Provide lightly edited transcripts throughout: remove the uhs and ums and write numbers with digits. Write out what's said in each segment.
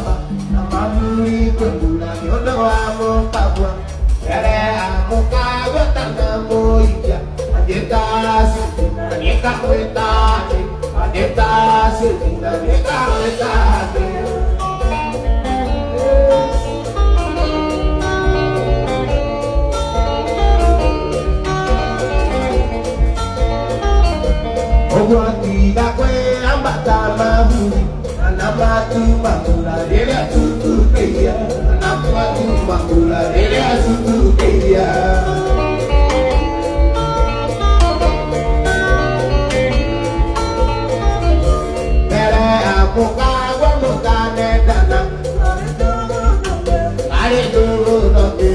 mama na mamuri kwendula yondo wamo kabwa yale amukagwa tanga moija adeta sutina nika kwetane adeta sutina nika kwetane Ogwatiga kwe ambata mahuri anamatu makula dele atutukeya anamatu makula dele atutukeya Bere apokagwa mokane dana ale dolo noke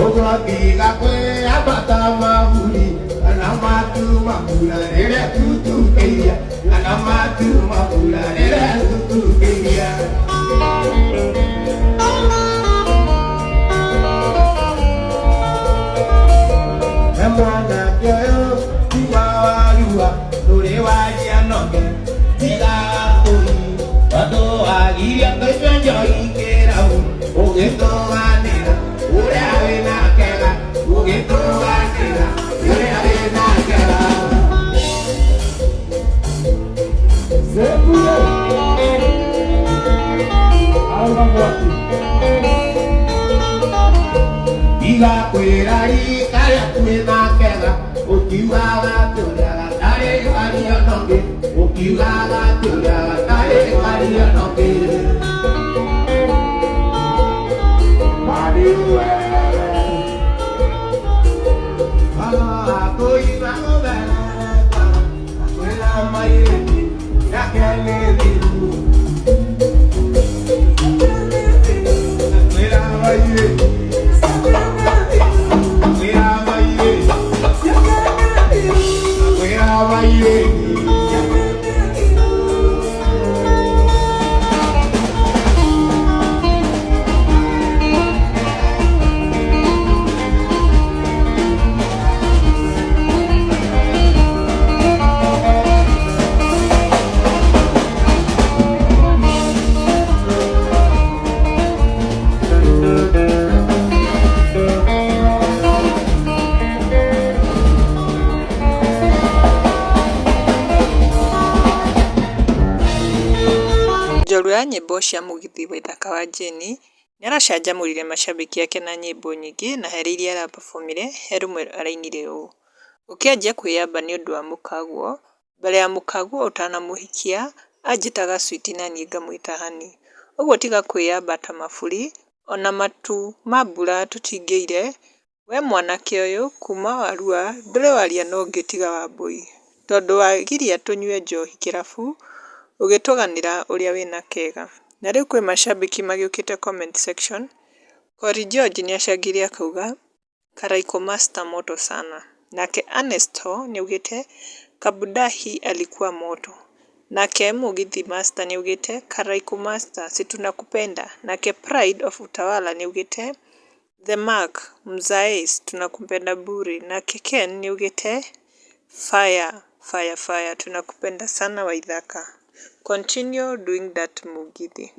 Ogwatiga kwe ambata mahuri anamatu makula dele atutukeya anamatu makula dele atutukeya Emwana kyoyo tiwawaluwa nulewalia noge tiga koi Wado agiria kwenjo ikerahu Ugeto ganira ure avena kega Ugeto ganira ure avena kega Sepule Alma mwati Iga kwerari kaya kwena kega Ukiwaga tulaga tare kariyo noge Ukiwaga tulaga tare kariyo noge Mariwe Koi vamo bere Kwela maireti Yakene diru Kwela maireti Njorua ya nyĩmbo cia Mũgithi Waithaka wa Jeni nĩaracanjamũrire macambĩki ake na nyĩmbo nyingĩ na harĩ iria arapafomire he rũmwe arainire ũũ: ũkĩanjia kwĩyamba nĩũndũ wa mũkaguo, mbere ya mũkaguo ũtanamũhikia anjĩtaga switi na niĩ ngamwĩta hani, ũguo tiga kwĩyamba ta maburi, ona matu ma mbura tũtingĩire, we mwanake ũyũ kuma Warua ndũrĩ waria na ũngĩ tiga Wambũi, tondũ wagiria tũnyue njohi kĩrabu ũgĩtũganĩra ũrĩa wĩna kega. Na rĩu kwĩ macambĩki magĩũkĩte comment section, Kori George nĩacangire akauga Karaiko Master moto sana, nake Anesto nĩaugĩte Kabudahi alikuwa moto, nake Mugithi Master nĩaugĩte Karaiko Master si tunakupenda, nake Pride of Utawala nĩaugĩte The Mark Mzaes tunakupenda bure, nake Ken nĩaugĩte fire fire fire tunakupenda sana Waithaka. Continue doing that Mugithi.